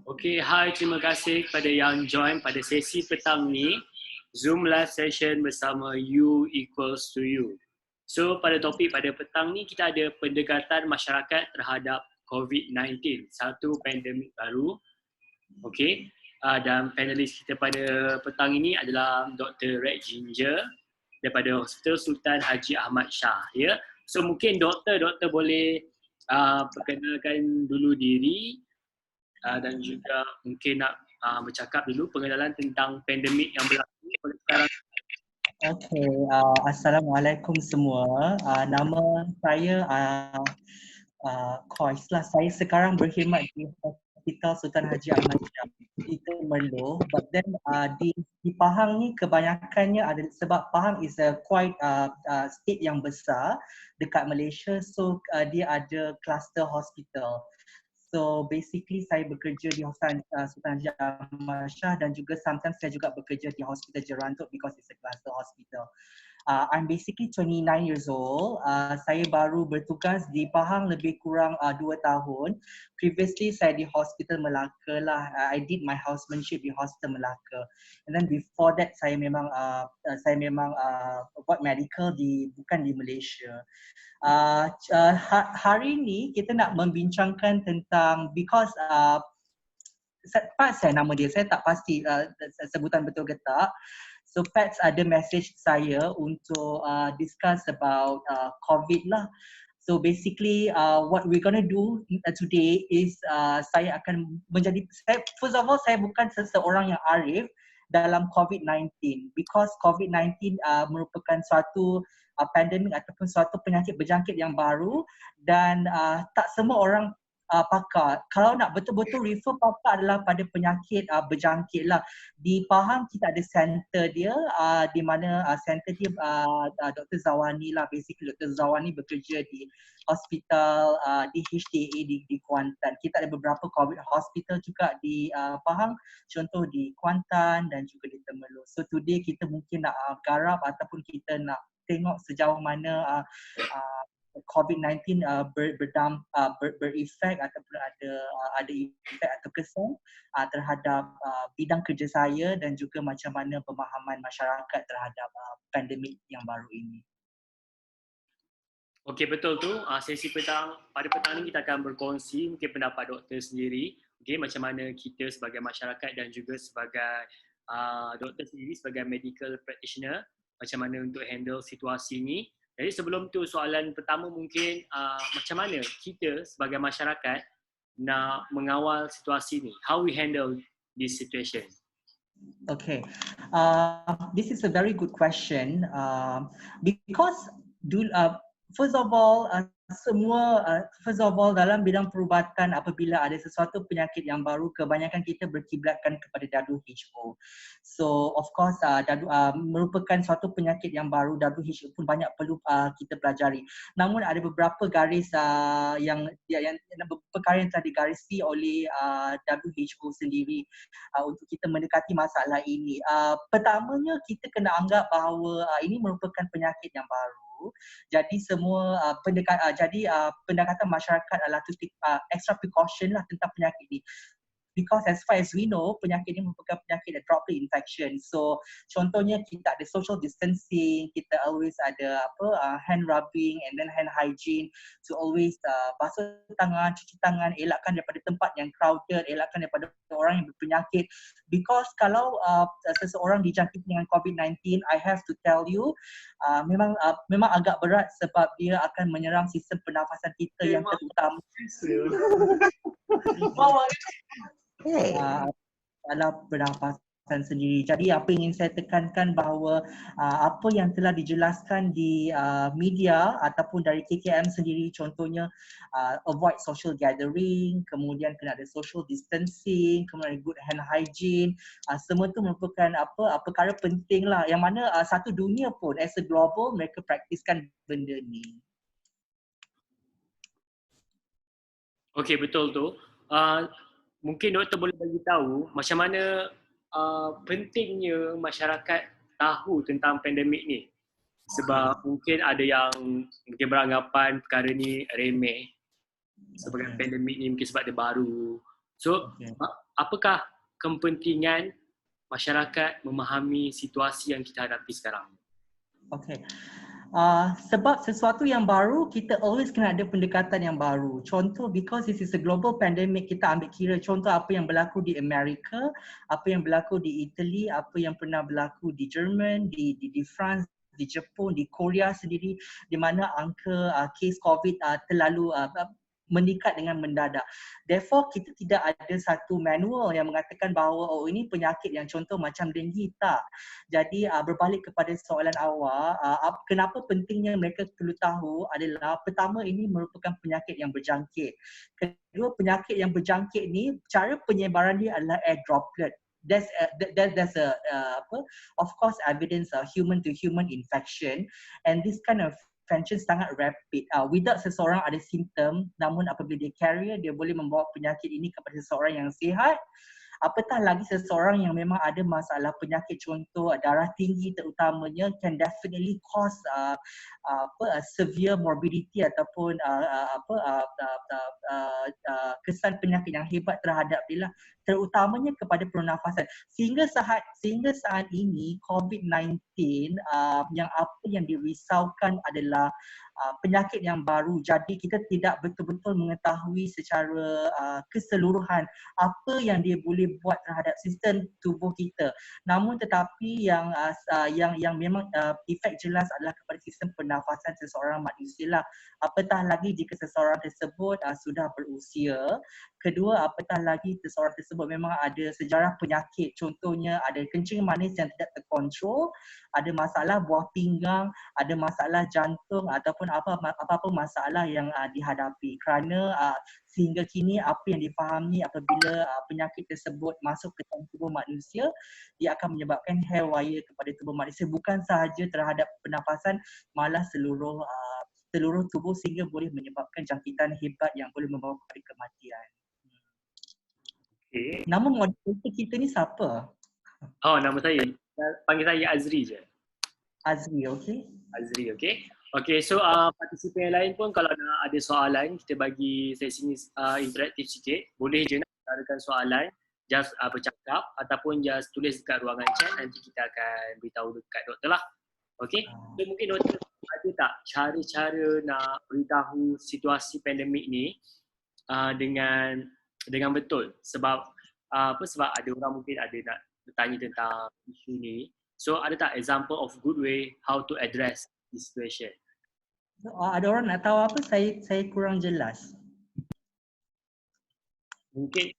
Okay, hai, terima kasih kepada yang join pada sesi petang ni, Zoom live session bersama You Equals to You. So, pada topik pada petang ni, kita ada pendekatan masyarakat terhadap COVID-19, satu pandemik baru. Okay, dan panelis kita pada petang ini adalah Dr. Red Ginger daripada Hospital Sultan Haji Ahmad Shah. Ya, so mungkin doktor boleh perkenalkan dulu diri dan juga mungkin nak bercakap dulu pengenalan tentang pandemik yang berlaku pada sekarang. Okay, Assalamualaikum semua. Nama saya Kois lah. Saya sekarang berkhidmat di Hospital Sultan Haji Ahmad Shah di Temerloh. But then di Pahang ni kebanyakannya ada sebab Pahang is a quite state yang besar dekat Malaysia. So dia ada cluster hospital. So basically saya bekerja di Hospital Sultan Haji Ahmad Shah dan juga sometimes saya juga bekerja di Hospital Jerantuk because it's a cluster hospital. I'm basically 29 years old. Saya baru bertugas di Pahang lebih kurang 2 tahun. Previously saya di Hospital Melaka lah. I did my housemanship di Hospital Melaka. And then before that saya memang buat medical bukan di Malaysia. Hari ini kita nak membincangkan tentang because Pat saya nama dia, saya tak pasti sebutan betul ke tak. So Pat ada message saya untuk discuss about COVID lah. So basically what we're gonna do today is saya akan first of all saya bukan seseorang yang arif dalam COVID-19 because COVID-19 merupakan suatu pandemik ataupun suatu penyakit berjangkit yang baru dan tak semua orang pakar. Kalau nak betul-betul refer pakar adalah pada penyakit berjangkit lah. Di Pahang kita ada center dia di mana center dia Dr. Zawani lah. Basically Dr. Zawani bekerja di hospital di HDA di Kuantan. Kita ada beberapa COVID hospital juga di Pahang, contoh di Kuantan dan juga di Temerloh. So today kita mungkin nak garap ataupun kita nak tengok sejauh mana COVID-19 berefek ataupun ada efek atau kesan terhadap bidang kerja saya dan juga macam mana pemahaman masyarakat terhadap pandemik yang baru ini. Okey, betul tu. Sesi pada petang ni kita akan berkongsi mungkin pendapat doktor sendiri. Okey, macam mana kita sebagai masyarakat dan juga sebagai doktor sendiri sebagai medical practitioner macam mana untuk handle situasi ni. Jadi sebelum tu soalan pertama mungkin macam mana kita sebagai masyarakat nak mengawal situasi ni? How we handle this situation? Okay, this is a very good question because first of all dalam bidang perubatan apabila ada sesuatu penyakit yang baru kebanyakan kita berkiblatkan kepada WHO. So of course merupakan suatu penyakit yang baru, WHO pun banyak perlu kita pelajari. Namun ada beberapa garis yang perkara yang telah digarisi oleh WHO sendiri untuk kita mendekati masalah ini. Pertamanya kita kena anggap bahawa ini merupakan penyakit yang baru. Jadi semua pendekatan masyarakat adalah to take extra precaution lah tentang penyakit ini. Because as far as we know, penyakit ini merupakan penyakit droplet infection. So contohnya kita ada social distancing, kita always ada hand rubbing and then hand hygiene to always basuh tangan, cuci tangan, elakkan daripada tempat yang crowded, elakkan daripada orang yang berpenyakit. Because kalau seseorang dijangkiti dengan COVID-19, I have to tell you, memang agak berat sebab dia akan menyerang sistem pernafasan kita yang terutama. Dalam pernafasan sendiri. Jadi apa yang ingin saya tekankan bahawa apa yang telah dijelaskan di media ataupun dari KKM sendiri, contohnya avoid social gathering, kemudian kena ada social distancing, kemudian good hand hygiene, semua itu merupakan perkara penting lah yang mana satu dunia pun as a global mereka praktiskan benda ni. Okey, betul tu. Mungkin doktor boleh bagi tahu macam mana pentingnya masyarakat tahu tentang pandemik ni. Sebab mungkin ada yang mungkin beranggapan perkara ni remeh. Sebagai pandemik ni mungkin sebab dia baru. So, Okay. apakah kepentingan masyarakat memahami situasi yang kita hadapi sekarang? Okay. Sebab sesuatu yang baru, kita always kena ada pendekatan yang baru. Contoh, because this is a global pandemic, kita ambil kira contoh apa yang berlaku di Amerika, apa yang berlaku di Italy, apa yang pernah berlaku di Jerman, di France, di Jepun, di Korea sendiri, di mana angka kes COVID terlalu meningkat dengan mendadak. Therefore, kita tidak ada satu manual yang mengatakan bahawa oh ini penyakit yang contoh macam denggi, tak. Jadi berbalik kepada soalan awal, kenapa pentingnya mereka perlu tahu adalah pertama, ini merupakan penyakit yang berjangkit. Kedua, penyakit yang berjangkit ni cara penyebaran dia adalah air droplet. There's of course evidence human to human infection, and this kind of infection sangat rapid. Without seseorang ada simptom, namun apabila dia carrier, dia boleh membawa penyakit ini kepada seseorang yang sihat. Apatah lagi seseorang yang memang ada masalah penyakit contoh darah tinggi terutamanya, can definitely cause severe morbidity ataupun kesan penyakit yang hebat terhadap dia lah, terutamanya kepada pernafasan. Sehingga saat ini COVID-19 yang apa yang dirisaukan adalah penyakit yang baru. Jadi kita tidak betul-betul mengetahui secara keseluruhan apa yang dia boleh buat terhadap sistem tubuh kita. Namun tetapi yang memang efek jelas adalah kepada sistem pernafasan seseorang manusia lah. Apatah lagi jika seseorang tersebut sudah berusia. Kedua, apatah lagi seseorang tersebut memang ada sejarah penyakit. Contohnya ada kencing manis yang tidak terkontrol, ada masalah buah pinggang, ada masalah jantung ataupun apa-apa masalah yang dihadapi. Kerana sehingga kini apa yang difahami apabila penyakit tersebut masuk ke dalam tubuh manusia, dia akan menyebabkan hairwire kepada tubuh manusia, bukan sahaja terhadap pernafasan, malah seluruh tubuh, sehingga boleh menyebabkan jangkitan hebat yang boleh membawa kepada kematian. Okay. Nama moderator kita ni siapa? Oh, nama saya. Panggil saya Azri je. Azri, okay? Azri, okay? Okay, so partisipan yang lain pun kalau nak ada soalan, kita bagi sesi ni interaktif sikit. Boleh je nak utarakan soalan, just bercakap ataupun just tulis dekat ruangan chat, nanti kita akan beritahu dekat doktor lah. Okay? So mungkin doktor ada tak cara-cara nak beritahu situasi pandemik ni dengan betul? Sebab sebab ada orang mungkin ada nak bertanya tentang isu ni. So ada tak example of good way how to address this situation? Ada orang nak tahu apa? Saya kurang jelas. Mungkin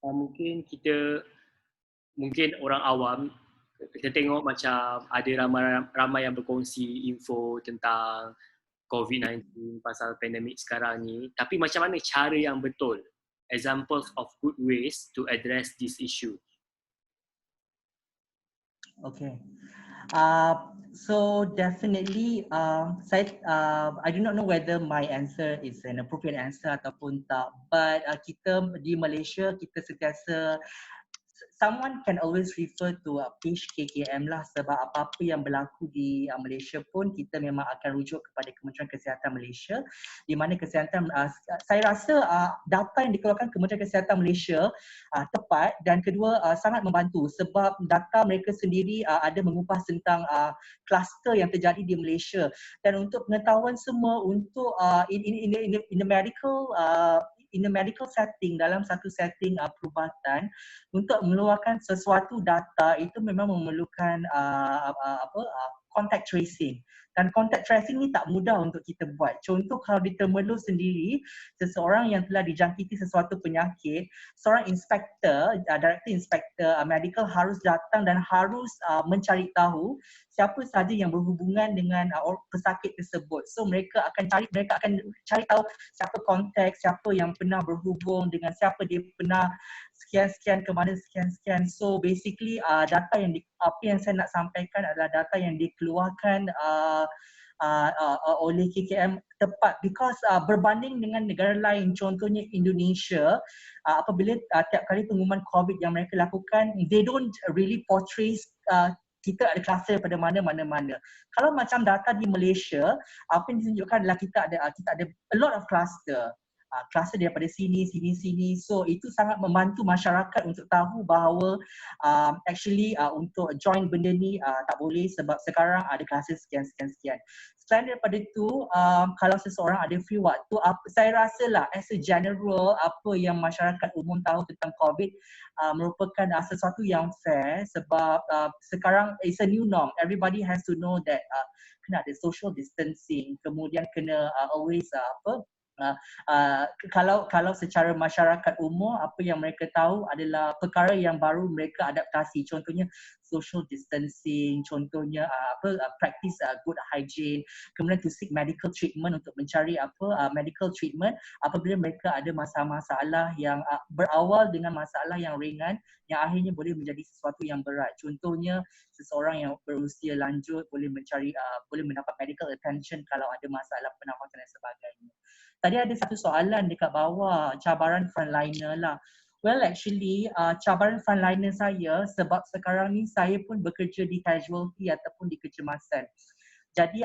orang awam kita tengok macam ada ramai yang berkongsi info tentang COVID-19 pasal pandemik sekarang ni, tapi macam mana cara yang betul? Examples of good ways to address this issue. Okay. So definitely, I do not know whether my answer is an appropriate answer ataupun tak. But kita di Malaysia, kita sentiasa, someone can always refer to page KKM lah, sebab apa-apa yang berlaku di Malaysia pun kita memang akan rujuk kepada Kementerian Kesihatan Malaysia, di mana kesihatan, saya rasa data yang dikeluarkan Kementerian Kesihatan Malaysia tepat, dan kedua sangat membantu sebab data mereka sendiri ada mengupas tentang kluster yang terjadi di Malaysia. Dan untuk pengetahuan semua, untuk in the medical setting, dalam satu setting perubatan, untuk mengeluarkan sesuatu data itu memang memerlukan contact tracing. Dan contact tracing ni tak mudah untuk kita buat. Contoh kalau di Temerloh sendiri, seseorang yang telah dijangkiti sesuatu penyakit, seorang inspektor, director inspektor medical harus datang dan harus mencari tahu siapa sahaja yang berhubungan dengan pesakit tersebut. So mereka akan cari tahu siapa kontak, siapa yang pernah berhubung dengan siapa, dia pernah sekian-sekian ke mana sekian-sekian. So basically data yang apa yang saya nak sampaikan adalah data yang dikeluarkan oleh KKM tepat, because berbanding dengan negara lain, contohnya Indonesia, apabila tiap kali pengumuman COVID yang mereka lakukan, they don't really portray kita ada kluster pada mana. Kalau macam data di Malaysia, apa yang ditunjukkan adalah kita ada a lot of cluster. kluster daripada sini. So itu sangat membantu masyarakat untuk tahu bahawa untuk join benda ni tak boleh sebab sekarang ada kluster sekian. Selain daripada itu, kalau seseorang ada free waktu, saya rasalah as a general apa yang masyarakat umum tahu tentang COVID merupakan sesuatu yang fair sebab sekarang it's a new norm. Everybody has to know that kena ada social distancing, kemudian kena always kalau secara masyarakat umum apa yang mereka tahu adalah perkara yang baru mereka adaptasi, contohnya social distancing, contohnya practice good hygiene, kemudian to seek medical treatment untuk mencari medical treatment apabila mereka ada masalah-masalah yang berawal dengan masalah yang ringan yang akhirnya boleh menjadi sesuatu yang berat. Contohnya seseorang yang berusia lanjut boleh mendapat medical attention kalau ada masalah pernafasan dan sebagainya. Tadi ada satu soalan dekat bawah, cabaran frontliner lah. Well actually, cabaran frontliner saya sebab sekarang ni saya pun bekerja di casualty ataupun di kecemasan. Jadi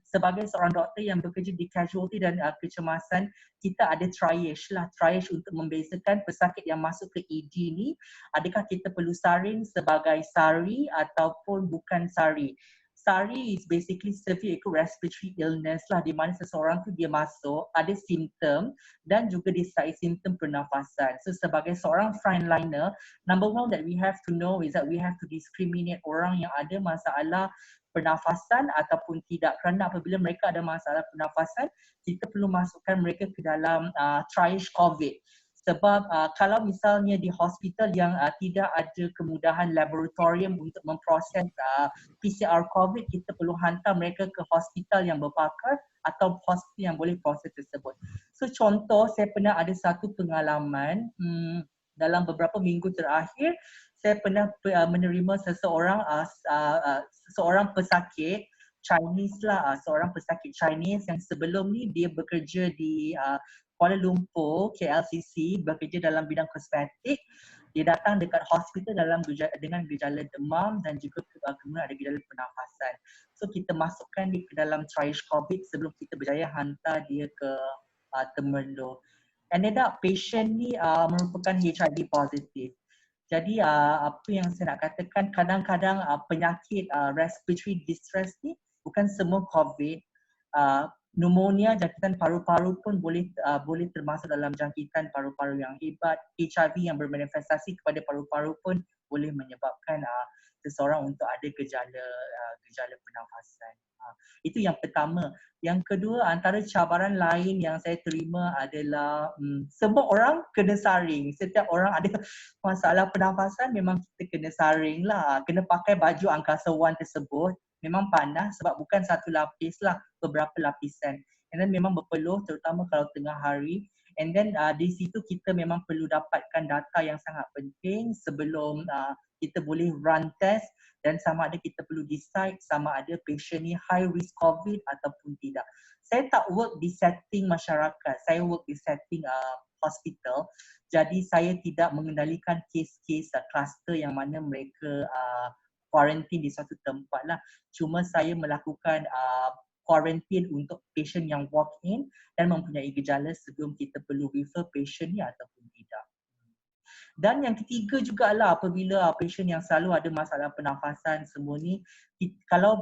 sebagai seorang doktor yang bekerja di casualty dan kecemasan, kita ada triage untuk membezakan pesakit yang masuk ke ED ni, adakah kita perlu saring sebagai SARI ataupun bukan SARI. SARI is basically severe acute respiratory illness lah, di mana seseorang tu dia masuk, ada simptom dan juga disertai simptom pernafasan. So sebagai seorang frontliner, number one that we have to know is that we have to discriminate orang yang ada masalah pernafasan ataupun tidak, kerana apabila mereka ada masalah pernafasan, kita perlu masukkan mereka ke dalam triage COVID. Sebab kalau misalnya di hospital yang tidak ada kemudahan laboratorium untuk memproses PCR COVID, kita perlu hantar mereka ke hospital yang berpakar atau hospital yang boleh proses tersebut. So contoh, saya pernah ada satu pengalaman dalam beberapa minggu terakhir, saya pernah menerima seseorang pesakit Chinese lah, seorang pesakit Chinese yang sebelum ni dia bekerja di Kuala Lumpur, KLCC, bekerja dalam bidang kosmetik. Dia datang dekat hospital dengan gejala demam dan juga kemudian ada gejala pernafasan. So kita masukkan dia ke dalam triage COVID sebelum kita berjaya hantar dia ke Temerloh. Ended up patient ni merupakan HIV positif. Jadi apa yang saya nak katakan, kadang-kadang penyakit respiratory distress ni bukan semua COVID. Pneumonia, jangkitan paru-paru pun boleh termasuk dalam jangkitan paru-paru yang hebat. HIV yang bermanifestasi kepada paru-paru pun boleh menyebabkan seseorang untuk ada gejala pernafasan. Itu yang pertama. Yang kedua, antara cabaran lain yang saya terima adalah semua orang kena saring. Setiap orang ada masalah pernafasan, memang kita kena saring lah. Kena pakai baju angkasa 1 tersebut. Memang panas sebab bukan satu lapis lah, beberapa lapisan. And then memang berpeluh terutama kalau tengah hari. And then di situ kita memang perlu dapatkan data yang sangat penting sebelum kita boleh run test dan sama ada kita perlu decide sama ada patient ni high risk COVID ataupun tidak. Saya tak work di setting masyarakat, saya work di setting hospital. Jadi saya tidak mengendalikan kes-kes kluster yang mana mereka quarantine di suatu tempat lah. Cuma saya melakukan quarantine untuk patient yang walk in dan mempunyai gejala sebelum kita perlu refer patient ni ataupun tidak. Dan yang ketiga jugalah apabila patient yang selalu ada masalah pernafasan semua ni, kalau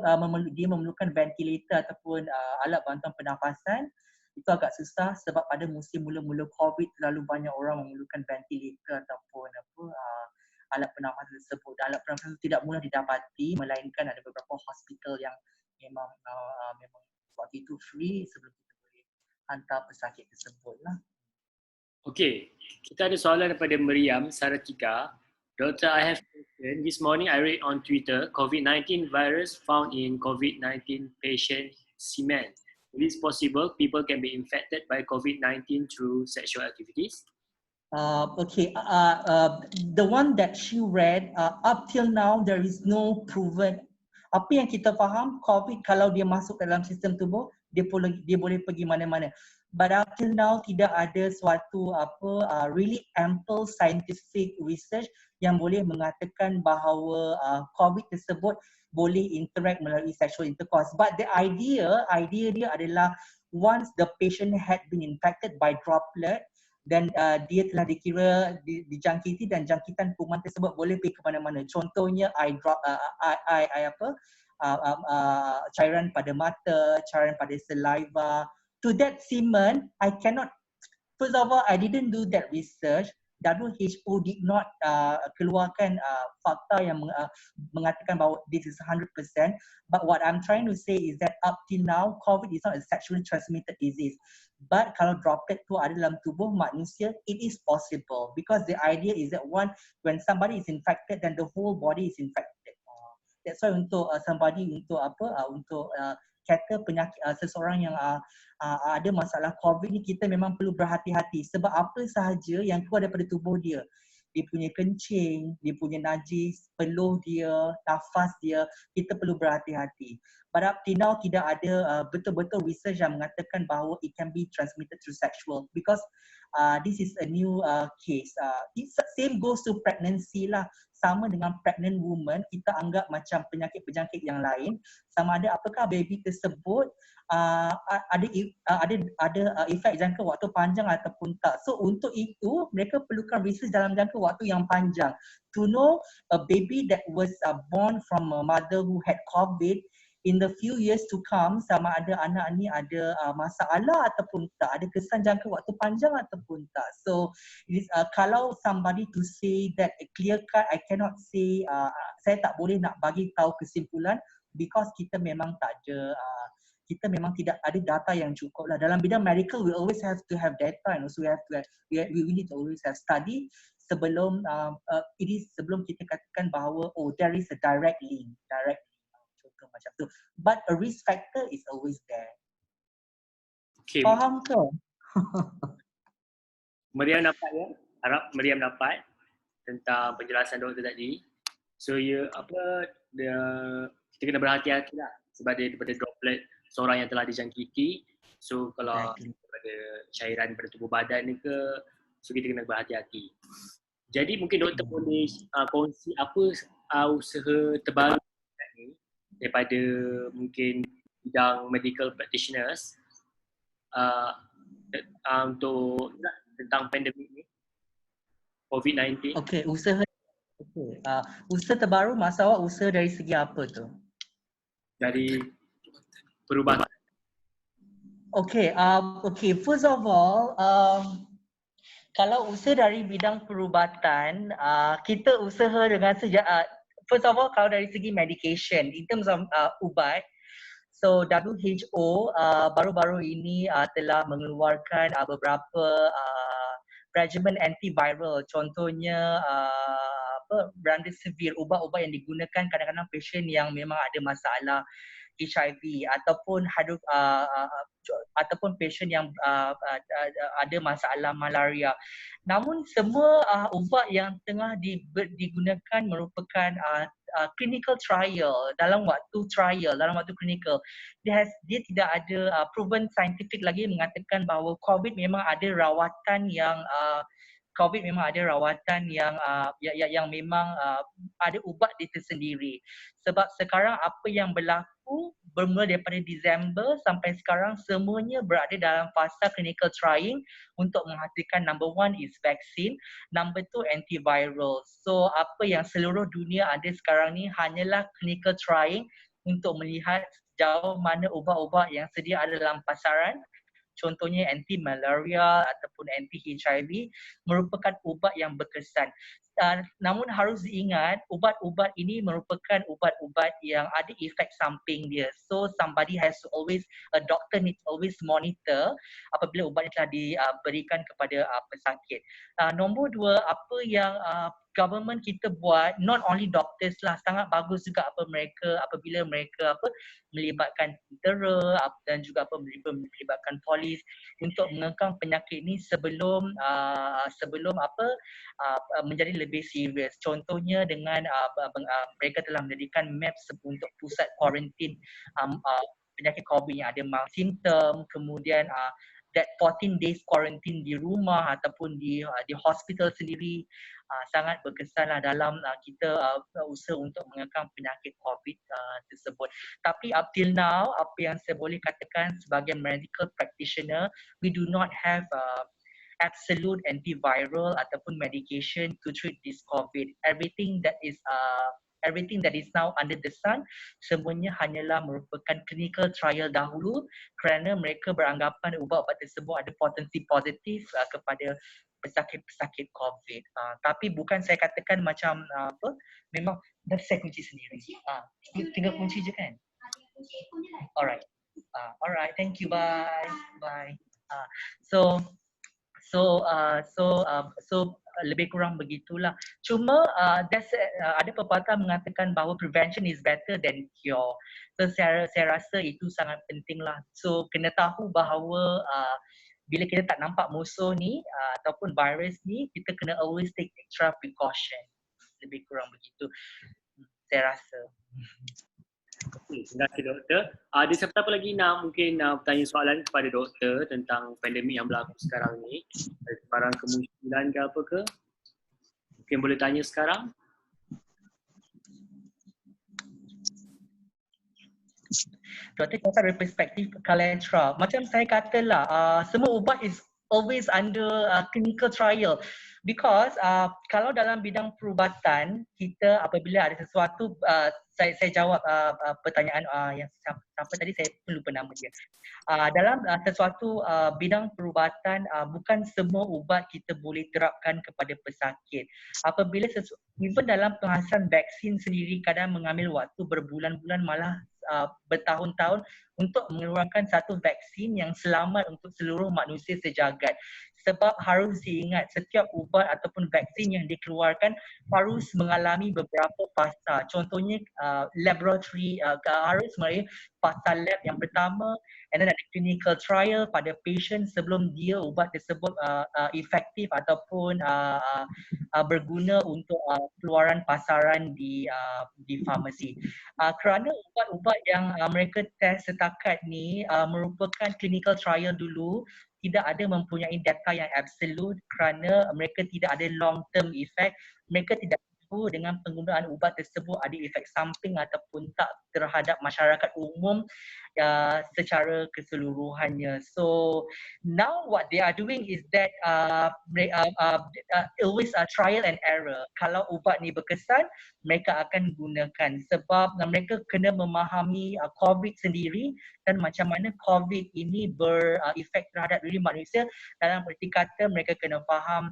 dia memerlukan ventilator ataupun alat bantuan pernafasan, itu agak susah sebab pada musim mula-mula COVID terlalu banyak orang memerlukan ventilator ataupun alat pernafasan tersebut. Dan alat pernafasan tidak mudah didapati, melainkan ada beberapa hospital yang memang waktu itu free sebelum kita boleh hantar pesakit tersebut lah. Okay, kita ada soalan daripada Meriam Saratika. Doctor, I have a question. This morning I read on Twitter, COVID-19 virus found in COVID-19 patient semen. Is it possible people can be infected by COVID-19 through sexual activities? The one that she read, up till now there is no proven. Apa yang kita faham, COVID kalau dia masuk dalam sistem tubuh, dia boleh pergi mana-mana. But up till now tidak ada suatu really ample scientific research yang boleh mengatakan bahawa COVID tersebut boleh interact melalui sexual intercourse. But the idea dia adalah once the patient had been infected by droplet, dan dia telah dikira dijangkiti dan jangkitan kuman tersebut boleh pergi ke mana-mana. Contohnya cairan pada mata, cairan pada saliva. To that semen, I cannot. First of all, I didn't do that research. WHO did not keluarkan fakta yang mengatakan bahawa this is 100%. But what I'm trying to say is that up till now, COVID is not a sexually transmitted disease. But kalau droplet tu ada dalam tubuh manusia, it is possible. Because the idea is that when somebody is infected, then the whole body is infected. That's why untuk kata penyakit seseorang yang ada masalah COVID ni, kita memang perlu berhati-hati sebab apa sahaja yang keluar daripada tubuh dia, dia punya kencing, dia punya najis, peluh dia, nafas dia, kita perlu berhati-hati. But up till now tidak ada betul-betul research yang mengatakan bahawa it can be transmitted through sexual, because this is a new case. Same goes to pregnancy lah. Sama dengan pregnant woman, kita anggap macam penyakit-penyakit yang lain, sama ada apakah baby tersebut ada efek jangka waktu panjang ataupun tak. So untuk itu mereka perlukan research dalam jangka waktu yang panjang to know a baby that was born from a mother who had COVID, in the few years to come, sama ada anak ni ada masalah ataupun tak, ada kesan jangka waktu panjang ataupun tak. So it is, kalau somebody to say that clear cut, I cannot say, saya tak boleh nak bagi tahu kesimpulan, because kita memang tak ada kita memang tidak ada data yang cukup lah. Dalam bidang medical, we always have to have data, and also we need to always have study sebelum sebelum kita katakan bahawa there is a direct link, contoh macam tu. But a risk factor is always there. Okay. Faham ke? Meriam dapat ya? Harap Meriam dapat tentang penjelasan doktor tadi. So kita kena berhati-hati lah sebab dia daripada droplet seorang yang telah dijangkiti. So kalau daripada cairan pada tubuh badan ni ke, so kita kena berhati-hati. Jadi mungkin doktor boleh kongsi apa usaha terbaru ni daripada mungkin bidang medical practitioners untuk tentang pandemik ni, COVID-19. Okay, usaha terbaru, masa awak usaha dari segi apa tu? Dari perubatan. Okay, first of all, kalau usaha dari bidang perubatan, kita usaha dengan first of all, kalau dari segi medication, in terms of ubat, so WHO baru-baru ini telah mengeluarkan beberapa regimen antiviral, contohnya remdesivir, ubat-ubat yang digunakan kadang-kadang pasien yang memang ada masalah HIV ataupun ataupun pasien yang ada masalah malaria. Namun semua ubat yang tengah digunakan merupakan clinical trial, dalam waktu clinical. Dia tidak ada proven scientific lagi mengatakan bahawa COVID memang ada rawatan yang yang memang ada ubat dia tersendiri. Sebab sekarang apa yang berlaku bermula daripada Disember sampai sekarang, semuanya berada dalam fasa clinical trying untuk menghasilkan number 1 is vaksin, number 2 antiviral. So apa yang seluruh dunia ada sekarang ni hanyalah clinical trying untuk melihat sejauh mana ubat-ubat yang sedia ada dalam pasaran, contohnya anti-malaria ataupun anti-HIV, merupakan ubat yang berkesan. Namun harus diingat, ubat-ubat ini merupakan ubat-ubat yang ada efek samping dia. So a doctor needs always monitor apabila ubat ini telah diberikan kepada pesakit. Nombor 2, apa yang government kita buat, not only doctors lah, sangat bagus juga apabila mereka melibatkan tentera dan juga melibatkan polis untuk mengekang penyakit ini sebelum menjadi lebih serius. Contohnya dengan mereka telah mendirikan MAPS untuk pusat kuarantin penyakit COVID yang ada mild symptom, kemudian that 14 days quarantine di rumah ataupun di hospital sendiri sangat berkesan lah dalam kita usaha untuk mengekang penyakit COVID tersebut. Tapi up till now, apa yang saya boleh katakan sebagai medical practitioner, we do not have absolute antiviral ataupun medication to treat this COVID. Everything that is now under the sun, semuanya hanyalah merupakan clinical trial dahulu kerana mereka beranggapan ubat-ubat tersebut ada potensi positif kepada pesakit-pesakit COVID. Tapi bukan saya katakan macam memang dah saya kunci sendiri. Tinggal kunci je kan? Alright. Alright, thank you. Bye. Bye. So lebih kurang begitulah. Cuma ada pepatah mengatakan bahawa prevention is better than cure. So saya rasa itu sangat pentinglah. So kena tahu bahawa bila kita tak nampak musuh ni ataupun virus ni, kita kena always take extra precaution. Lebih kurang begitu saya rasa. Okay, terima kasih doktor. Ada siapa lagi nak mungkin bertanya soalan kepada doktor tentang pandemik yang berlaku sekarang ni? Ada barang kemunculan ke apa ke? Mungkin boleh tanya sekarang. Doktor cakap dari perspektif Callentra. Macam saya katalah, semua ubat is always under clinical trial. Because kalau dalam bidang perubatan, kita apabila ada sesuatu, saya jawab pertanyaan yang siapa tadi, saya pun lupa nama dia. Dalam sesuatu bidang perubatan, bukan semua ubat kita boleh terapkan kepada pesakit. Apabila even dalam penghasilan vaksin sendiri kadang mengambil waktu berbulan-bulan, malah bertahun-tahun untuk mengeluarkan satu vaksin yang selamat untuk seluruh manusia sejagat. Sebab harus diingat setiap ubat ataupun vaksin yang dikeluarkan harus mengalami beberapa fasa. Contohnya laboratory harus melalui fasa lab yang pertama, and then ada clinical trial pada patient sebelum dia ubat tersebut efektif ataupun berguna untuk keluaran pasaran di farmasi. Kerana ubat-ubat yang mereka test setakat ni merupakan clinical trial dulu, tidak ada mempunyai data yang absolut kerana mereka tidak ada long term effect. Mereka tidak tahu dengan penggunaan ubat tersebut ada efek samping ataupun tak terhadap masyarakat umum secara keseluruhannya. So now what they are doing is that always trial and error. Kalau ubat ni berkesan, mereka akan gunakan sebab mereka kena memahami COVID sendiri dan macam mana COVID ini berefek terhadap diri manusia. Dalam erti kata mereka kena faham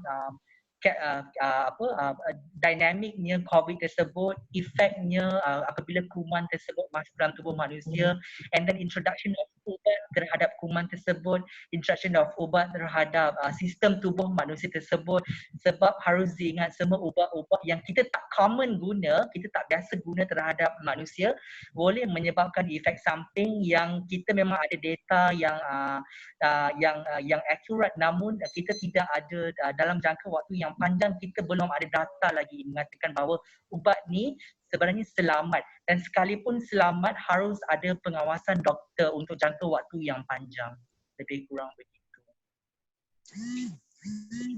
dinamiknya COVID tersebut, efeknya apabila kuman tersebut masuk dalam tubuh manusia, and then introduction of ubat terhadap kuman tersebut, introduction of ubat terhadap sistem tubuh manusia tersebut. Sebab harus diingat semua ubat-ubat yang kita tak common guna, kita tak biasa guna terhadap manusia, boleh menyebabkan efek samping yang kita memang ada data yang akurat, namun kita tidak ada dalam jangka waktu yang panjang, kita belum ada data lagi mengatakan bahawa ubat ni sebenarnya selamat, dan sekalipun selamat harus ada pengawasan doktor untuk jangka waktu yang panjang. Lebih kurang begitu.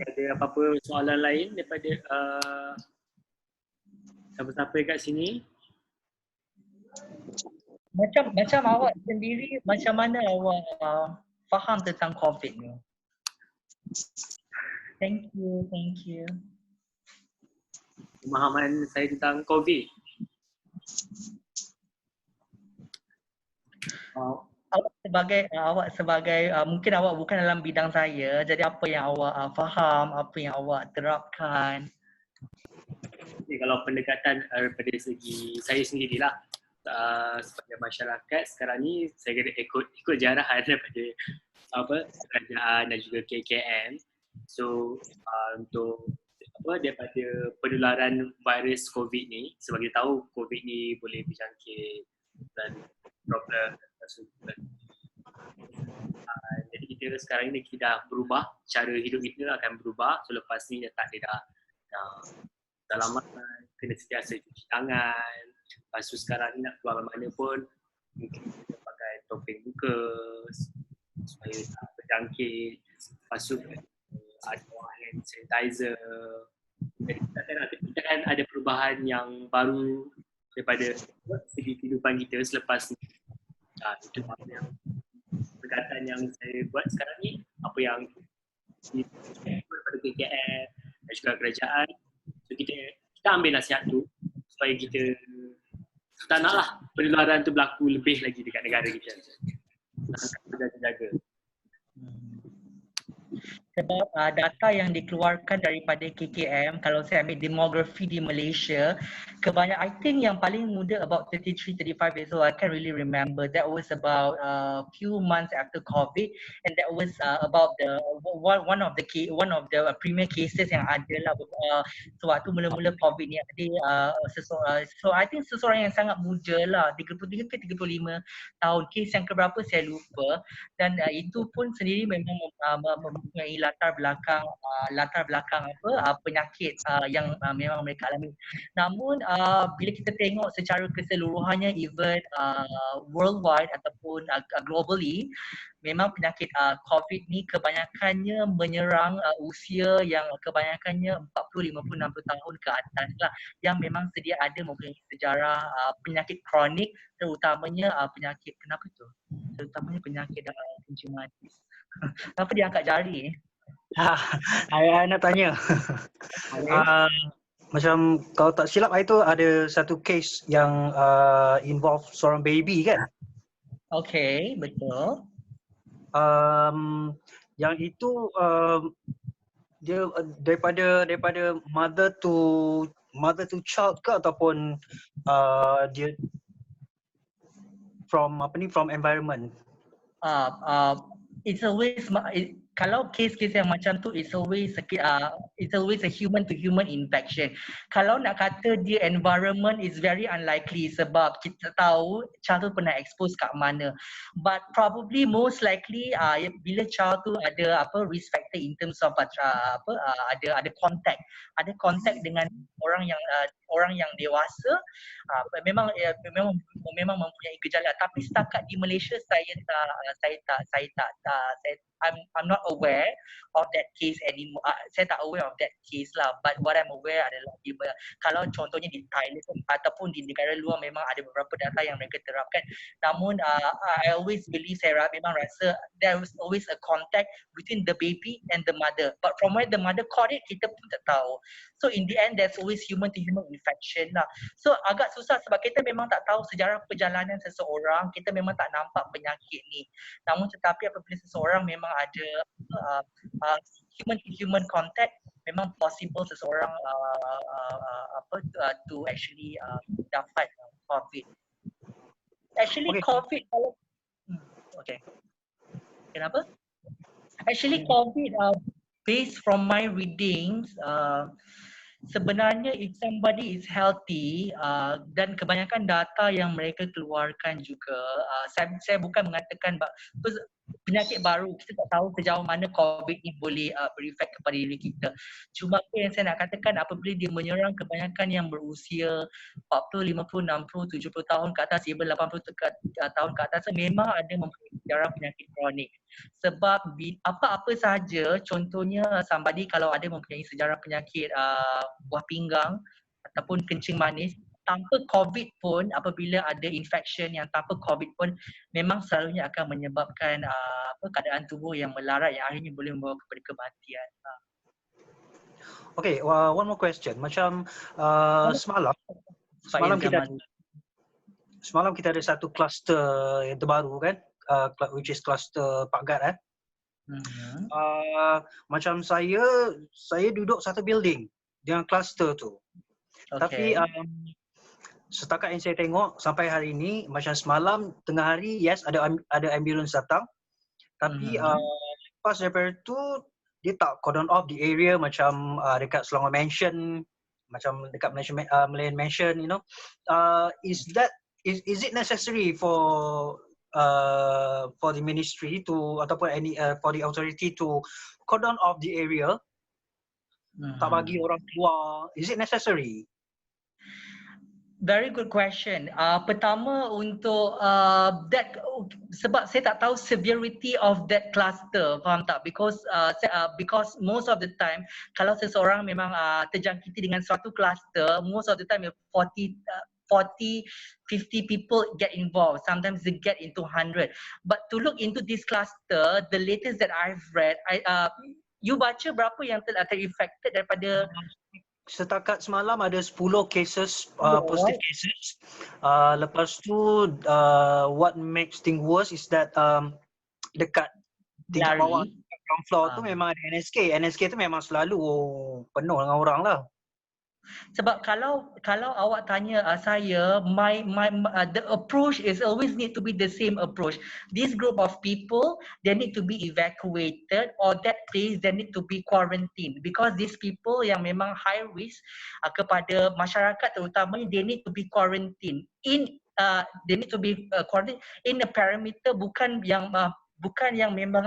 Ada apa-apa soalan lain daripada siapa-siapa kat sini? Macam awak sendiri, macam mana awak faham tentang COVID ni? Thank you. Pemahaman saya tentang COVID. Awak sebagai mungkin awak bukan dalam bidang saya, jadi apa yang awak faham, apa yang awak terapkan? Okay, kalau pendekatan daripada segi saya sendirilah, sebagai masyarakat sekarang ni saya kena ikut jarahan daripada kerajaan dan juga KKM. So untuk daripada penularan virus COVID ni, sebab kita tahu COVID ni boleh berjangkit dan problem jadi kita sekarang ni kita dah berubah, cara hidup kita akan berubah. So lepas ni tak ada dah lama kena sentiasa cuci tangan. Lepas tu sekarang ni nak keluar mana pun mungkin kita pakai topeng muka supaya tak jangkit, lepas tu ada hand sanitizer. Kita kan ada perubahan yang baru daripada segi kehidupan kita selepas ni. Itu apa yang pendekatan yang saya buat sekarang ni, apa yang daripada KKM dan juga kerajaan. So kita ambil nasihat tu supaya kita tak naklah penularan tu berlaku lebih lagi dekat negara kita. Jaga-jaga. Sebab data yang dikeluarkan daripada KKM, kalau saya ambil demografi di Malaysia, kebanyakan, I think yang paling muda about 33, 35 years old, I can't really remember. That was about few months after COVID, and that was about the one of the premier cases yang ada lah sewaktu mula-mula COVID ni. So I think seseorang yang sangat muda lah, 33 ke 35 tahun, kes yang keberapa saya lupa, dan itu pun sendiri memang mempunyai latar belakang penyakit yang memang mereka alami. Namun bila kita tengok secara keseluruhannya, even worldwide ataupun globally, memang penyakit COVID ni kebanyakannya menyerang usia yang kebanyakannya 40, 50, 60 tahun ke atas lah, yang memang sedia ada mempunyai sejarah penyakit kronik, terutamanya penyakit penyakit kencing manis. Kenapa dia angkat jari? Saya nak tanya. Macam kalau tak silap itu ada satu case yang involve seorang baby kan? Okay, betul. Yang itu dia daripada mother to child ke ataupun dia from environment? It's always kalau kes-kes yang macam tu, it's always a human to human infection. Kalau nak kata dia environment, is very unlikely sebab kita tahu child tu pernah expose kat mana. But probably most likely bila child tu ada risk factor in terms of ada contact dengan orang yang dewasa, memang mempunyai gejala. Tapi setakat di Malaysia I'm not aware of that case anymore. Saya tak aware of that case lah. But what I'm aware adalah kalau contohnya di Thailand ataupun di negara luar, memang ada beberapa data yang mereka terapkan. Namun I always believe, saya memang rasa there was always a contact between the baby and the mother. But from where the mother caught it, kita pun tak tahu. So in the end, there's always human to human infection lah. So agak susah sebab kita memang tak tahu sejarah perjalanan seseorang. Kita memang tak nampak penyakit ni. Namun tetapi apabila seseorang memang ada human to human contact, memang possible seseorang to actually dapat COVID. Actually COVID kalau kenapa? Actually COVID based from my readings, sebenarnya if somebody is healthy dan kebanyakan data yang mereka keluarkan juga, saya bukan mengatakan penyakit baru, kita tak tahu sejauh mana COVID ni boleh berefek kepada diri kita. Cuma apa yang saya nak katakan, apabila dia menyerang kebanyakan yang berusia 40, 50, 60, 70 tahun ke atas, even 80 tahun ke atas, memang ada mempunyai sejarah penyakit kronik. Sebab apa-apa sahaja, contohnya somebody kalau ada mempunyai sejarah penyakit buah pinggang ataupun kencing manis, tanpa COVID pun, apabila ada infection yang tanpa COVID pun, memang selalunya akan menyebabkan keadaan tubuh yang melarat yang akhirnya boleh membawa kepada kematian. Okay, one more question. Macam semalam kita ada satu kluster yang terbaru kan, which is kluster Pak Gad. Macam saya duduk satu building dengan kluster tu. Tapi setakat yang saya tengok sampai hari ini, macam semalam tengah hari, yes, ada ambulans datang. Tapi lepas daripada tu, dia tak cordon off the area macam dekat Selangor Mansion, macam dekat Malayan Mansion, you know. Is it necessary for the ministry to ataupun for the authority to cordon off the area, tak bagi orang keluar? Is it necessary? Very good question. Pertama untuk that sebab saya tak tahu severity of that cluster, faham tak? Because most of the time kalau seseorang memang terjangkiti dengan suatu cluster, most of the time 40, 50 people get involved. Sometimes they get into 100. But to look into this cluster, the latest that I've read, you baca berapa yang terinfected daripada Setakat semalam ada 10 cases, Yeah, positive right. cases. Lepas tu, what makes things worse is that dekat tingkat bawah, Lari. ground floor tu memang ada NSK. NSK tu memang selalu penuh dengan orang lah. Sebab kalau awak tanya saya, the approach is always need to be the same approach. This group of people, they need to be evacuated, or that place they need to be quarantined, because these people yang memang high risk kepada masyarakat terutamanya, they need to be quarantined they need to be quarantined in a perimeter, bukan yang memang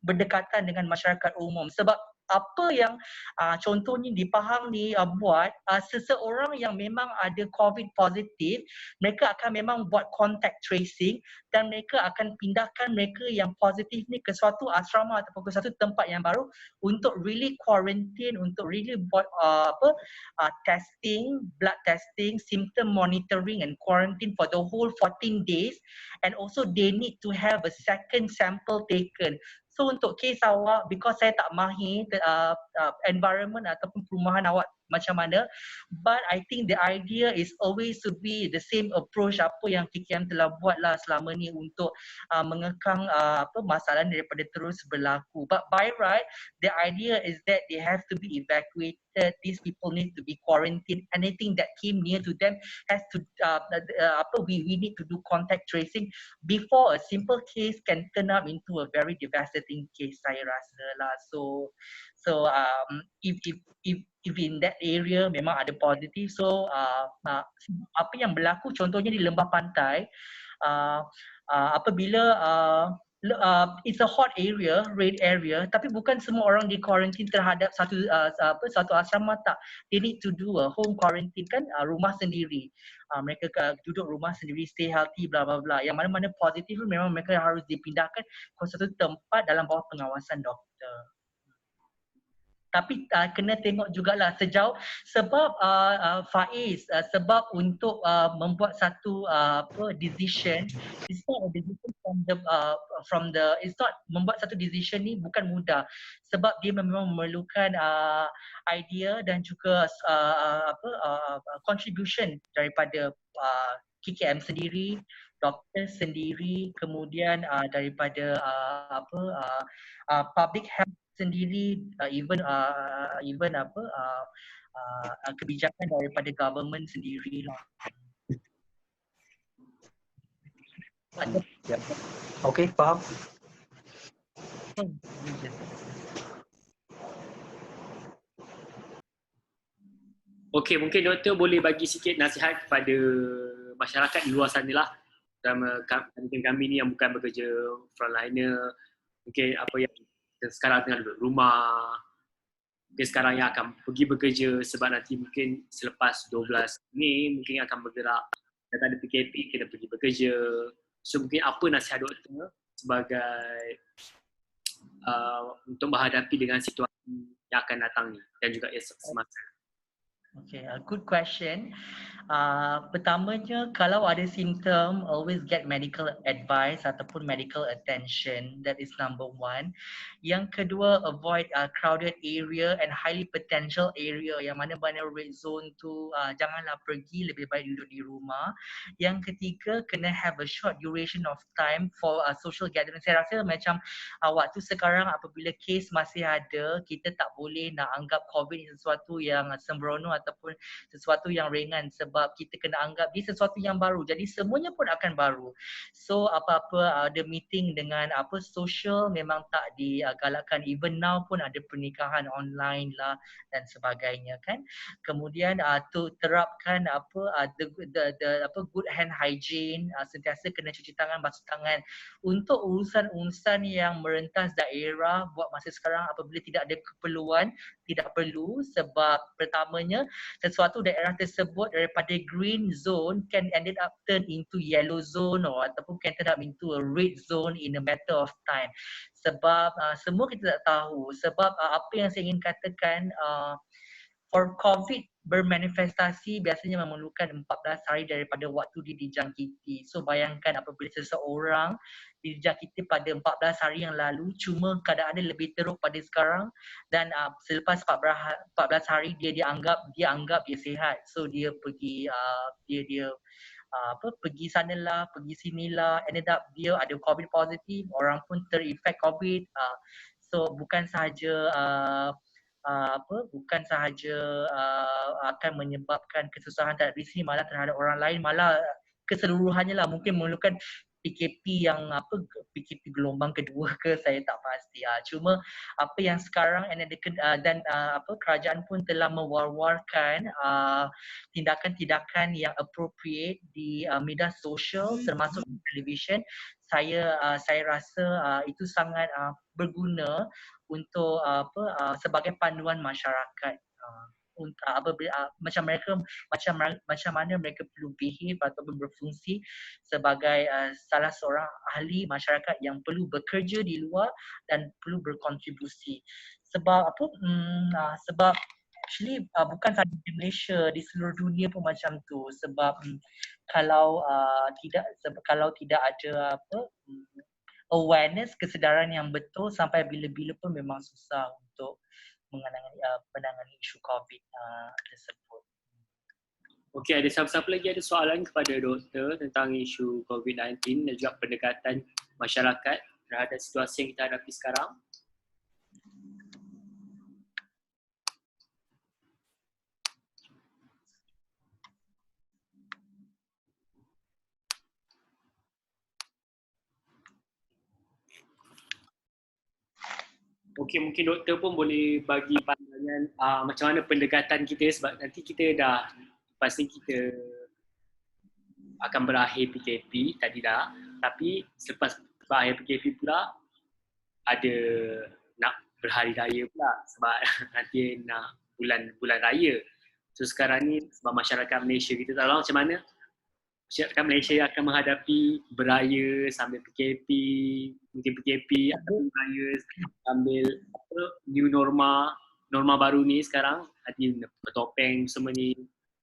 berdekatan dengan masyarakat umum. Sebab apa yang contohnya di Pahang ni buat, seseorang yang memang ada COVID positif, mereka akan memang buat contact tracing dan mereka akan pindahkan mereka yang positif ni ke suatu asrama ataupun ke suatu tempat yang baru untuk really quarantine, untuk really buat testing, blood testing, symptom monitoring and quarantine for the whole 14 days, and also they need to have a second sample taken. So untuk kes awak, because saya tak mahir environment ataupun perumahan awak macam mana, but I think the idea is always to be the same approach apa yang KKM telah buat lah selama ni untuk mengekang masalah daripada terus berlaku. But by right, the idea is that they have to be evacuated. These people need to be quarantined. Anything that came near to them has to we need to do contact tracing before a simple case can turn up into a very devastating case, saya rasa lah. So if in that area memang ada positif, so apa yang berlaku contohnya di Lembah Pantai, apabila it's a hot area, red area, tapi bukan semua orang di quarantine terhadap satu asrama, tak. They need to do a home quarantine kan, rumah sendiri. Mereka duduk rumah sendiri, stay healthy, bla bla bla. Yang mana-mana positif memang mereka harus dipindahkan ke satu tempat dalam bawah pengawasan doktor. Tapi kena tengok jugalah sejauh, sebab Faiz, sebab untuk membuat satu decision, it's not a decision from the it's not membuat satu decision ni bukan mudah, sebab dia memang memerlukan idea dan juga contribution daripada KKM sendiri, doktor sendiri, kemudian daripada public health sendiri, even kebijakan daripada government sendiri lah. Okay, faham. Okey, mungkin doktor boleh bagi sikit nasihat kepada masyarakat di luar sana lah, terutama kami ni yang bukan bekerja frontliner, mungkin apa yang sekarang tengah duduk rumah, mungkin sekarang yang akan pergi bekerja sebab nanti mungkin selepas 12 ni mungkin akan bergerak, dan ada PKP kena pergi bekerja. So mungkin apa nasihat doktor sebagai untuk menghadapi dengan situasi yang akan datang ni dan juga semasa. Okay, a good question. Pertamanya, kalau ada simptom, always get medical advice ataupun medical attention. That is number one. Yang kedua, avoid crowded area and highly potential area. Yang mana-mana red zone tu janganlah pergi, lebih baik duduk di rumah. Yang ketiga, kena have a short duration of time for social gathering. Saya rasa macam waktu sekarang apabila kes masih ada, kita tak boleh nak anggap COVID sesuatu yang sembrono ataupun sesuatu yang ringan, sebab kita kena anggap dia sesuatu yang baru. Jadi semuanya pun akan baru. So apa-apa ada meeting dengan social memang tak digalakkan. Even now pun ada pernikahan online lah dan sebagainya kan. Kemudian terapkan good hand hygiene, sentiasa kena cuci tangan, basuh tangan. Untuk urusan-urusan yang merentas daerah, buat masa sekarang apabila tidak ada keperluan, tidak perlu, sebab pertamanya sesuatu daerah tersebut daripada green zone can ended up turn into yellow zone ataupun can turn up into a red zone in a matter of time. Sebab semua kita tak tahu, sebab apa yang saya ingin katakan, for COVID bermanifestasi biasanya memerlukan 14 hari daripada waktu dia dijangkiti. So bayangkan apabila seseorang dijangkiti pada 14 hari yang lalu, cuma keadaannya lebih teruk pada sekarang, dan selepas 14 hari dia anggap dia sihat. So dia pergi pergi sanalah, pergi sinilah, ended up dia ada COVID positif, orang pun terinfect COVID. So bukan sahaja bukan sahaja akan menyebabkan kesusahan di sini, malah terhadap orang lain, malah keseluruhannya lah, mungkin memerlukan PKP yang PKP gelombang kedua ke, saya tak pasti. Cuma apa yang sekarang dan kerajaan pun telah mewar-warkan tindakan-tindakan yang appropriate di media sosial termasuk televisyen. Saya rasa itu sangat berguna untuk sebagai panduan masyarakat untuk macam mana mereka perlu behave ataupun berfungsi sebagai salah seorang ahli masyarakat yang perlu bekerja di luar dan perlu berkontribusi. Sebab sebab actually bukan sahaja di Malaysia, di seluruh dunia pun macam tu. Sebab kalau tidak ada awareness, kesedaran yang betul, sampai bila-bila pun memang susah untuk menangani isu COVID tersebut. Okey, ada siapa-siapa lagi ada soalan kepada doktor tentang isu COVID-19 dan juga pendekatan masyarakat terhadap situasi yang kita hadapi sekarang? Okey, mungkin doktor pun boleh bagi pandangan macam mana pendekatan kita, sebab nanti kita dah pasti kita akan berakhir PKP tadi dah, tapi selepas berakhir PKP pula ada nak berhari raya pula, sebab nanti nak bulan raya. So sekarang ni sebab masyarakat Malaysia kita tak tahu macam mana masyarakat Malaysia akan menghadapi beraya sambil PKP, mungkin PKP atau beraya sambil new norma baru ni sekarang, ada bertopeng semua ni.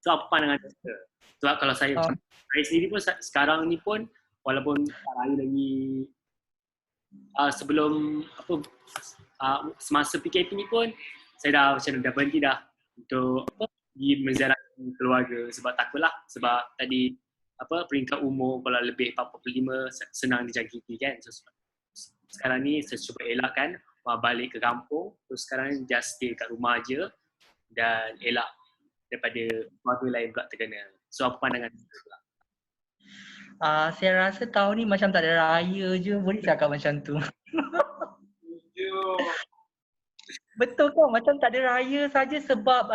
So apa pandangan doktor? Sebab kalau saya sendiri pun sekarang ni pun walaupun tak raya lagi, sebelum semasa PKP ni pun saya dah berhenti dah untuk pergi menziarahi keluarga, sebab takutlah, sebab tadi peringkat umur kalau lebih 45 senang dijangkiti kan. So, sekarang ni saya cuba elakkan balik ke kampung, terus sekarang just stay kat rumah aje dan elak daripada keluarga lain pula terkena. So apa pandangan anda pula? Saya rasa tahun ni macam tak ada raya je, boleh cakap macam tu. Betul kan, macam tak ada raya saja, sebab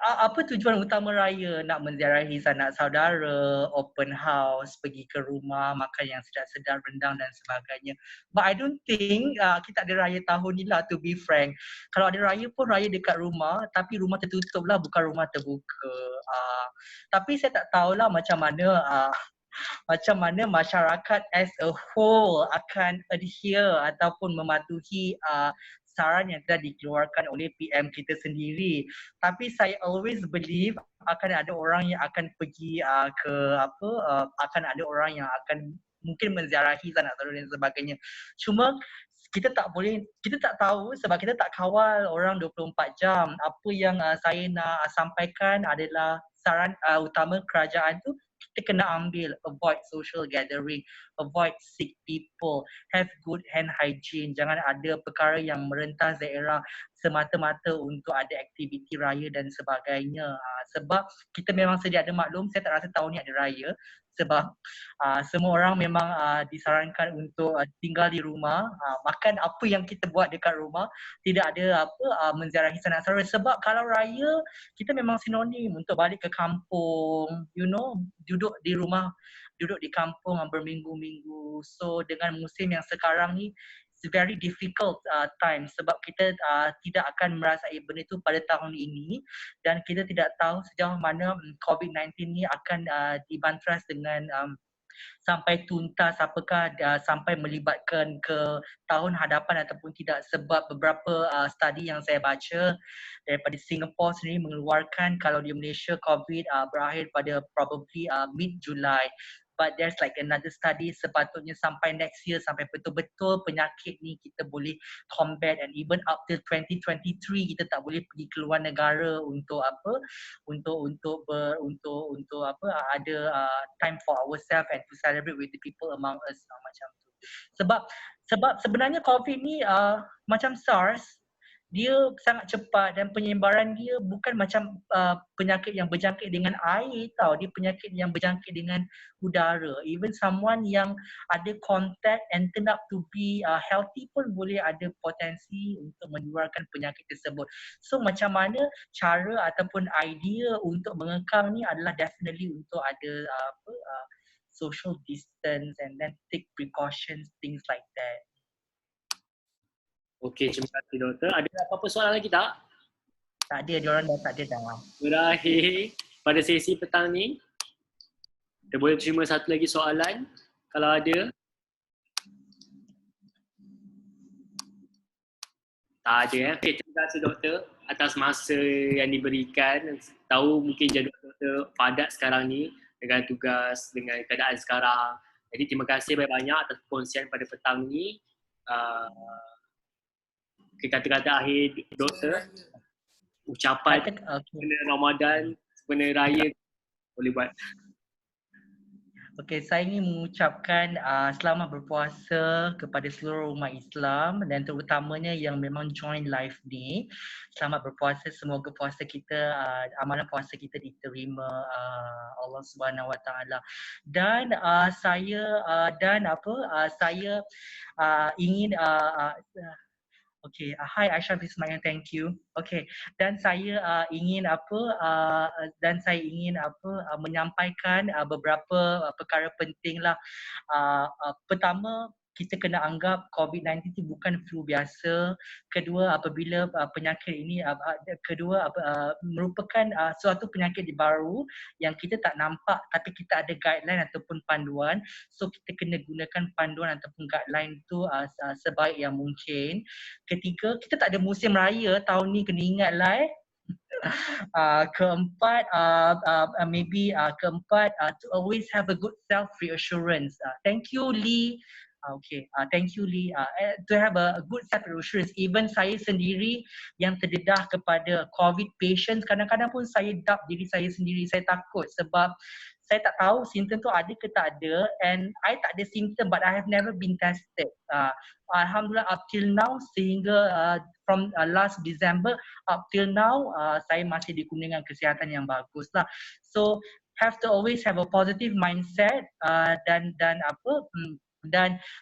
apa tujuan utama raya? Nak menziarahi sanak saudara, open house, pergi ke rumah, makan yang sedap-sedap, rendang dan sebagainya. But I don't think kita ada raya tahun ni lah, to be frank. Kalau ada raya pun raya dekat rumah, tapi rumah tertutup lah, bukan rumah terbuka. Tapi saya tak tahulah macam mana masyarakat as a whole akan adhere ataupun mematuhi saran yang telah dikeluarkan oleh PM kita sendiri. Tapi saya always believe akan ada orang yang akan pergi akan ada orang yang akan mungkin menziarahi sanak saudara dan sebagainya. Cuma kita tak tahu sebab kita tak kawal orang 24 jam. Apa yang saya nak sampaikan adalah saran utama kerajaan tu, kita kena ambil, avoid social gathering, avoid sick people, have good hand hygiene, jangan ada perkara yang merentas daerah semata-mata untuk ada aktiviti raya dan sebagainya. Sebab kita memang sedia ada maklum, saya tak rasa tahun ni ada raya, sebab semua orang memang disarankan untuk tinggal di rumah, makan apa yang kita buat dekat rumah, tidak ada menziarahi sanak saudara. Sebab kalau raya, kita memang sinonim untuk balik ke kampung, duduk di rumah, duduk di kampung berminggu-minggu. So dengan musim yang sekarang ni, it's very difficult time sebab kita tidak akan merasai benda itu pada tahun ini dan kita tidak tahu sejauh mana COVID-19 ni akan dibantras dengan sampai tuntas, apakah sampai melibatkan ke tahun hadapan ataupun tidak, sebab beberapa study yang saya baca daripada Singapore sendiri mengeluarkan kalau di Malaysia COVID berakhir pada probably mid-July. But there's like another study sepatutnya sampai next year, sampai betul-betul penyakit ni kita boleh combat, and even up till 2023 kita tak boleh pergi keluar negara untuk apa, untuk apa, ada time for ourselves and to celebrate with the people among us, macam tu. Sebab sebenarnya COVID ni macam SARS, dia sangat cepat dan penyebaran dia bukan macam penyakit yang berjangkit dengan air tau. Dia penyakit yang berjangkit dengan udara. Even someone yang ada contact and turn up to be healthy pun boleh ada potensi untuk menularkan penyakit tersebut. So macam mana cara ataupun idea untuk mengekang ni adalah definitely untuk ada social distance and then take precautions, things like that. Okey, terima kasih doktor. Ada apa-apa soalan lagi tak? Tak ada, diorang dah tak ada dah. Berakhir pada sesi petang ni. Kita boleh terima satu lagi soalan kalau ada. Tak ada. Okey, terima kasih doktor atas masa yang diberikan. Tahu mungkin jadual doktor padat sekarang ni dengan tugas, dengan keadaan sekarang. Jadi terima kasih banyak-banyak atas perkongsian pada petang ni. Kata-kata akhir doktor, ucapan sebenarnya Ramadan, sebenarnya raya boleh buat. Okey, saya ingin mengucapkan selamat berpuasa kepada seluruh umat Islam dan terutamanya yang memang join live ni. Selamat berpuasa, semoga puasa kita, amalan puasa kita diterima Allah Subhanahu Wa Taala. Dan saya ingin okay, hi Aisyah Ismail, thank you. Okay, dan saya ingin menyampaikan beberapa perkara penting lah. Pertama, kita kena anggap COVID-19 itu bukan flu biasa. Kedua, apabila penyakit ini merupakan suatu penyakit baru yang kita tak nampak tapi kita ada guideline ataupun panduan. So kita kena gunakan panduan ataupun guideline itu sebaik yang mungkin. Ketiga, kita tak ada musim raya tahun ni, kena ingat lah keempat, to always have a good self reassurance. Thank you Lee. Thank you Lee. To have a good self reassurance. Even saya sendiri yang terdedah kepada COVID patients, kadang-kadang pun saya doubt diri saya sendiri. Saya takut sebab saya tak tahu simptom tu ada ke tak ada, and I tak ada simptom but I have never been tested. Alhamdulillah up till now, sehingga from last December up till now saya masih dikurniakan kesihatan yang bagus lah. So have to always have a positive mindset dan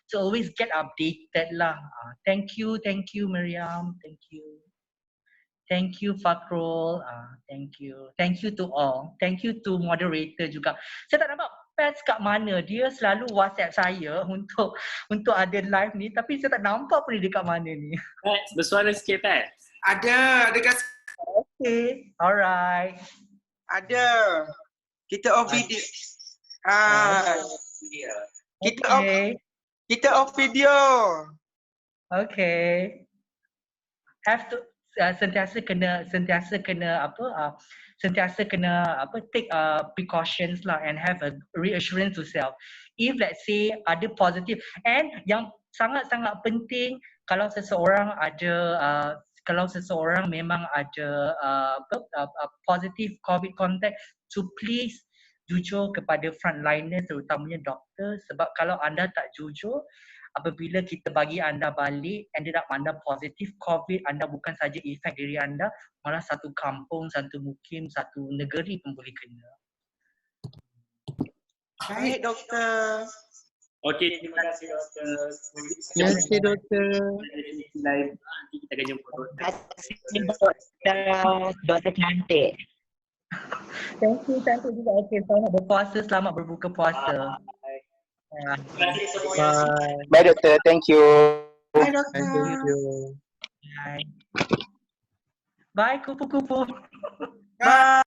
to always get updated lah. Thank you Miriam, thank you Fakrul, thank you to all, thank you to moderator juga. Saya tak nampak Pets kat mana, dia selalu WhatsApp saya untuk ada live ni, tapi saya tak nampak pun dia dekat mana ni. Pets, bersuara sikit Pets. Ada kat. Okay, alright. Ada. Kita off video. Kita off video. Okay. Have to sentiasa kena take precautions lah and have a reassurance to self. If let's say ada positive, and yang sangat-sangat penting, kalau seseorang memang ada positive COVID contact, to please jujur kepada frontliner, terutamanya doktor, sebab kalau anda tak jujur, apabila kita bagi anda balik, ended up anda positif COVID, anda bukan saja efek diri anda, malah satu kampung, satu mukim, satu negeri pun boleh kena. Baik doktor. Okey, terima kasih doktor. Terima kasih doktor. Nanti kita akan jumpa doktor. Terima kasih doktor cantik. Thank you juga. Okay, selamat berpuasa, selamat berbuka puasa. Terima kasih semua. Bye. Baik doktor, thank you. Bye, doktor. Thank you. Bye kupu-kupu. Bye.